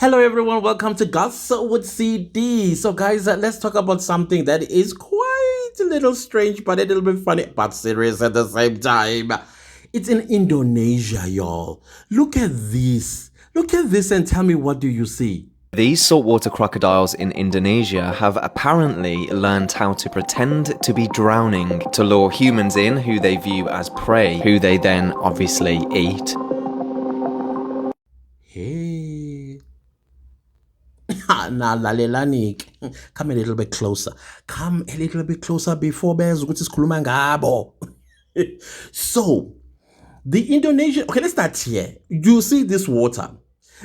Hello, everyone. Welcome to Gossip with CD. So, guys, let's talk about something that is quite a little strange, but a little bit funny, but serious at the same time. It's in Indonesia, y'all. Look at this. Look at this and tell me, what do you see? These saltwater crocodiles in Indonesia have apparently learned how to pretend to be drowning to lure humans in who they view as prey, who they then obviously eat. Hey. Nah, lalelanik. Come a little bit closer. Come a little bit closer before bears ukuthi sikhuluma ngabo. So, the Indonesian, okay, let's start here. You see this water.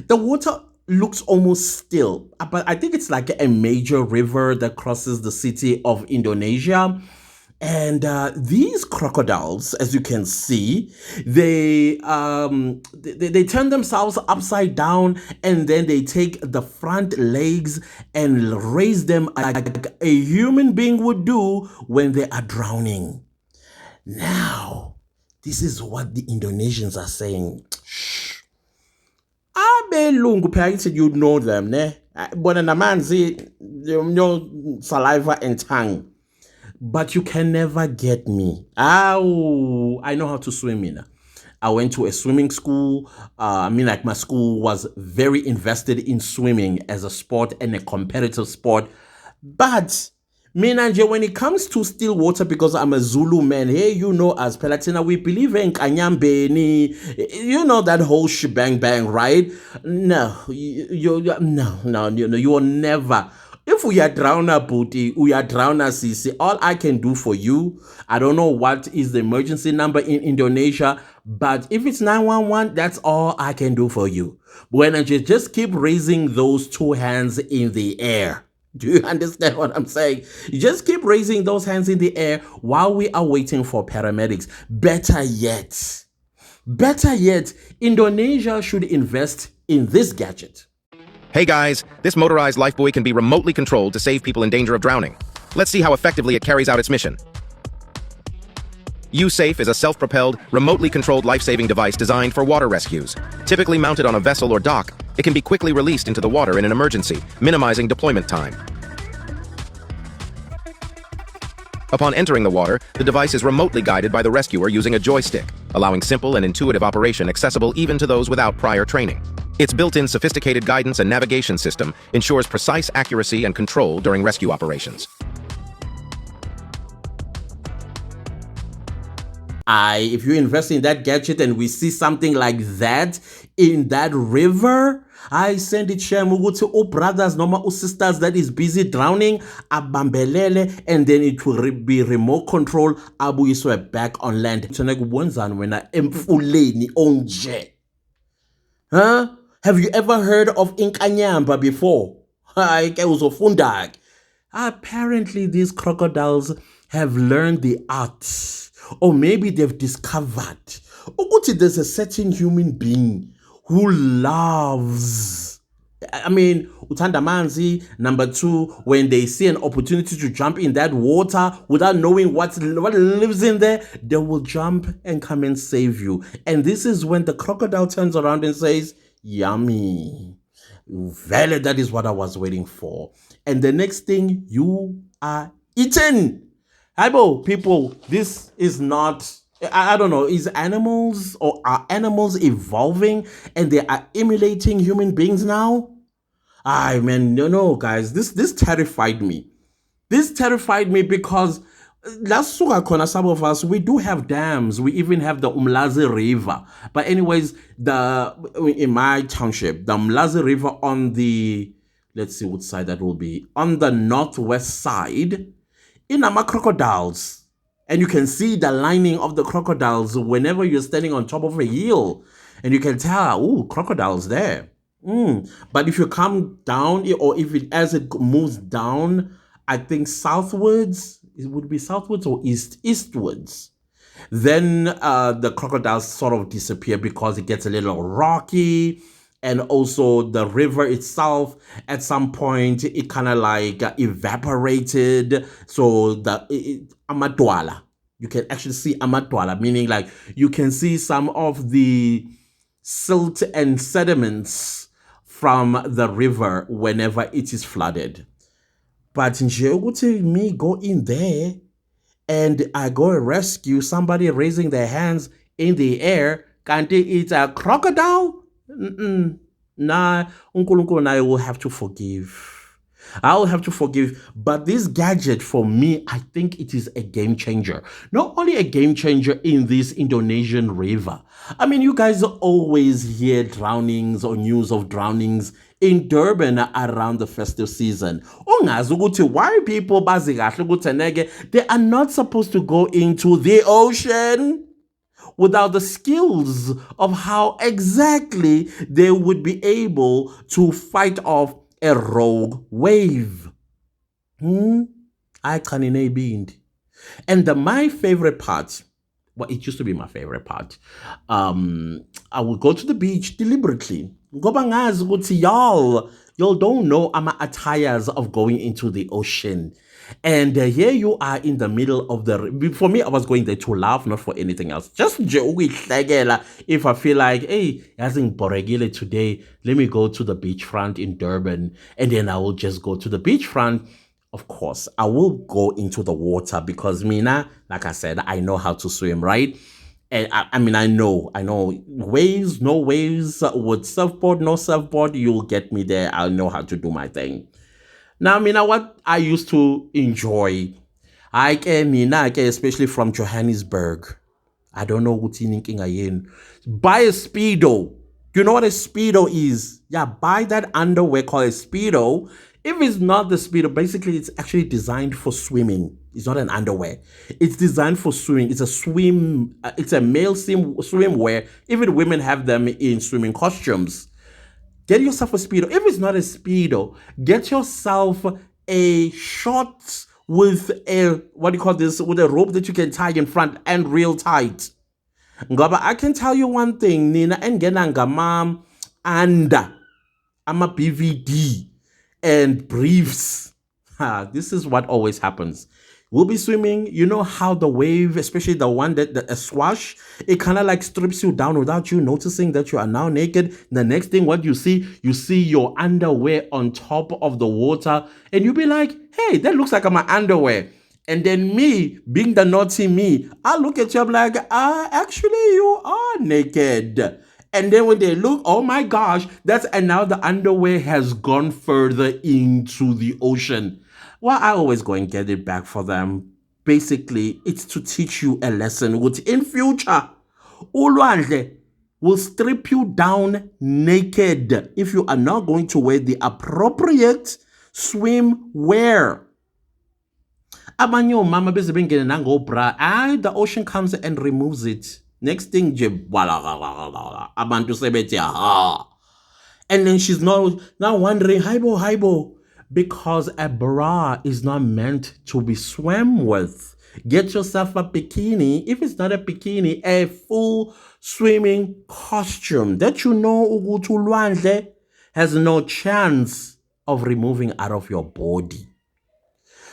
The water looks almost still, but I think it's like a major river that crosses the city of Indonesia. And these crocodiles, as you can see, they turn themselves upside down, and then they take the front legs and raise them like a human being would do when they are drowning. Now, this is what the Indonesians are saying. Shh. Abelungu phela, you know them, ne? Bona namanzi, you know, saliva and tongue. But you can never get me. Ow, I know how to swim in. I went to a swimming school. Like my school was very invested in swimming as a sport and a competitive sport. But when it comes to still water, because I'm a Zulu man, hey, you know, as Pelatina, we believe in Kanyambeni, you know, that whole shebang bang, right? No, you will never. If we are drowner, booty, we are drowner, CC. All I can do for you, I don't know what is the emergency number in Indonesia, but if it's 911, that's all I can do for you. When I just keep raising those two hands in the air. Do you understand what I'm saying? You just keep raising those hands in the air while we are waiting for paramedics. Better yet, Indonesia should invest in this gadget. Hey guys, this motorized lifebuoy can be remotely controlled to save people in danger of drowning. Let's see how effectively it carries out its mission. U-Safe is a self-propelled, remotely controlled life-saving device designed for water rescues. Typically mounted on a vessel or dock, it can be quickly released into the water in an emergency, minimizing deployment time. Upon entering the water, the device is remotely guided by the rescuer using a joystick, allowing simple and intuitive operation accessible even to those without prior training. Its built-in sophisticated guidance and navigation system ensures precise accuracy and control during rescue operations. If you invest in that gadget and we see something like that in that river, I send it share to all brothers, normal sisters that is busy drowning, abambelele, and then it will be remote control, abuyiswe back on land. Huh? Have you ever heard of Inkanyamba before? Apparently, these crocodiles have learned the art, or maybe they've discovered. There's a certain human being who loves. Utanda manzi. Number two, when they see an opportunity to jump in that water without knowing what lives in there, they will jump and come and save you. And this is when the crocodile turns around and says, yummy. Valid, that is what I was waiting for. And the next thing, you are eaten. Hibo, people, this is not, I don't know, is animals or are animals evolving and they are emulating human beings now? No, guys, this terrified me. This terrified me because some of us, we do have dams. We even have the Umlazi River. But anyways, in my township, the Umlazi River on the, let's see what side that will be, on the northwest side, in Ama crocodiles. And you can see the lining of the crocodiles whenever you're standing on top of a hill. And you can tell, ooh, crocodiles there. But if you come down, or as it moves down, I think southwards, it would be southwards or eastwards. Then the crocodiles sort of disappear because it gets a little rocky. And also the river itself, at some point, it kind of like evaporated. So amatwala, you can actually see amatwala, meaning like you can see some of the silt and sediments from the river whenever it is flooded. But nje ukuthi me go in there and I go rescue somebody raising their hands in the air, kanti it's a crocodile? Nah, uNkulunkulu and I will have to forgive. I will have to forgive. But this gadget, for me, I think it is a game changer. Not only a game changer in this Indonesian river. I mean, you guys always hear drownings or news of drownings in Durban around the festive season. Ungazi ukuthi why people bazi kahle ukuthi neke, they are not supposed to go into the ocean without the skills of how exactly they would be able to fight off a rogue wave. I can in. And my favorite part, well, it used to be my favorite part. I would go to the beach deliberately. Ngoba ngazi ukuthi y'all don't know ama attires of going into the ocean. And here you are in the middle of the... For me, I was going there to laugh, not for anything else. Just if I feel like, hey, yazing boregile today, let me go to the beachfront in Durban. And then I will just go to the beachfront. Of course, I will go into the water because Mina, like I said, I know how to swim, right? And I know waves, no waves, with surfboard, no surfboard, you'll get me there. I'll know how to do my thing. Now, what I used to enjoy, especially from Johannesburg. I don't know what in. Buy a Speedo. You know what a Speedo is? Yeah, buy that underwear called a Speedo. If it's not the Speedo, basically it's actually designed for swimming. It's not an underwear. It's designed for swimming. It's a male swimwear. Even women have them in swimming costumes. Get yourself a Speedo. If it's not a Speedo, get yourself a short with a, with a rope that you can tie in front and real tight. Ngoba, I can tell you one thing, Nina and Genangamam and I'm a BVD and briefs. This is what always happens. We'll be swimming. You know how the wave, especially the one that a swash, it kind of like strips you down without you noticing that you are now naked. The next thing, what you see your underwear on top of the water, and you'll be like, hey, that looks like my underwear. And then me, being the naughty me, I look at you, I'm like, actually, you are naked. And then when they look, oh my gosh, and now the underwear has gone further into the ocean. Well, I always go and get it back for them. Basically, it's to teach you a lesson, which in future, ulwandle will strip you down naked if you are not going to wear the appropriate swimwear. Abanyo mama busy being nango bra. The ocean comes and removes it. Next thing, abantu sebeti and then she's now wondering, hibo. Because a bra is not meant to be swam with. Get yourself a bikini. If it's not a bikini, a full swimming costume that you know Ugutu Lwandle has no chance of removing out of your body.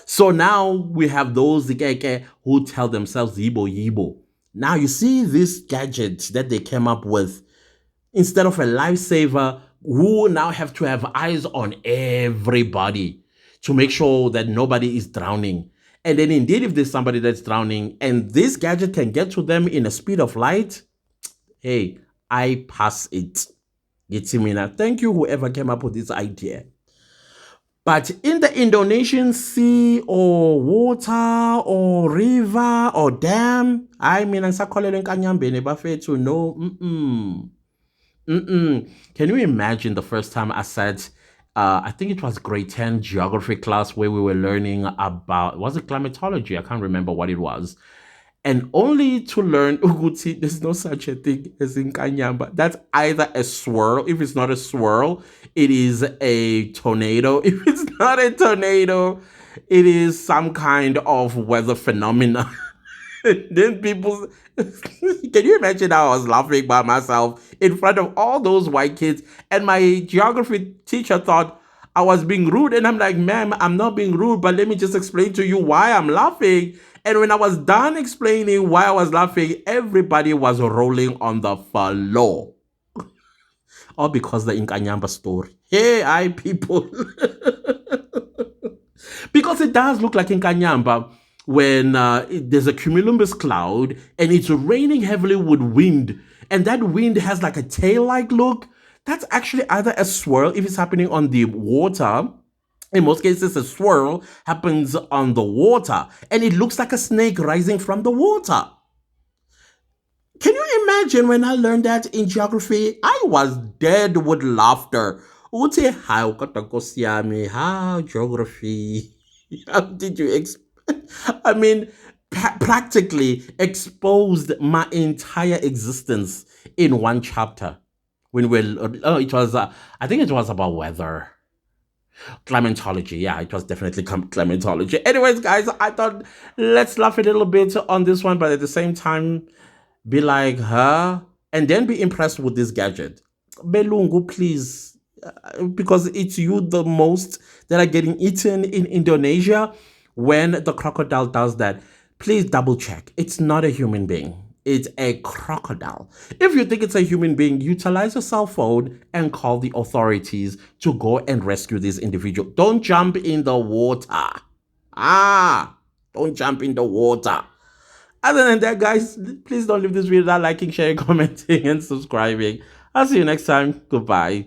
So now we have those who tell themselves yibo. Now you see this gadget that they came up with. Instead of a lifesaver, who now have to have eyes on everybody to make sure that nobody is drowning. And then indeed, if there's somebody that's drowning and this gadget can get to them in a speed of light, hey, I pass it. Thank you, whoever came up with this idea. But in the Indonesian sea or water or river or dam, I'm sakholelwe enkanyambeni bafethu no. Can you imagine the first time I sat, I think it was grade 10 geography class where we were learning about, was it climatology? I can't remember what it was. And only to learn, Uguti, there's no such a thing as in Kanyamba. That's either a swirl. If it's not a swirl, it is a tornado. If it's not a tornado, it is some kind of weather phenomena. Then people, can you imagine how I was laughing by myself in front of all those white kids? And my geography teacher thought I was being rude. And I'm like, ma'am, I'm not being rude, but let me just explain to you why I'm laughing. And when I was done explaining why I was laughing, everybody was rolling on the floor. or because the Inkanyamba story? Hey, I people. Because it does look like in Kanyamba when there's a cumulonimbus cloud and it's raining heavily with wind, and that wind has like a tail-like look. That's actually either a swirl if it's happening on the water. In most cases, a swirl happens on the water, and it looks like a snake rising from the water. Can you imagine when I learned that in geography? I was dead with laughter. Uthi, how how geography? How did you I mean, practically exposed my entire existence in one chapter. When we, oh, it was, I think it was about weather. Climatology, yeah, it was definitely climatology. Anyways, guys, I thought let's laugh a little bit on this one, but at the same time, be like her and then be impressed with this gadget. Belungu, please, because it's you the most that are getting eaten in Indonesia when the crocodile does that. Please double check. It's not a human being. It's a crocodile. If you think it's a human being, utilize your cell phone and call the authorities to go and rescue this individual. Don't jump in the water. Don't jump in the water. Other than that, guys, please don't leave this video without liking, sharing, commenting, and subscribing. I'll see you next time. Goodbye.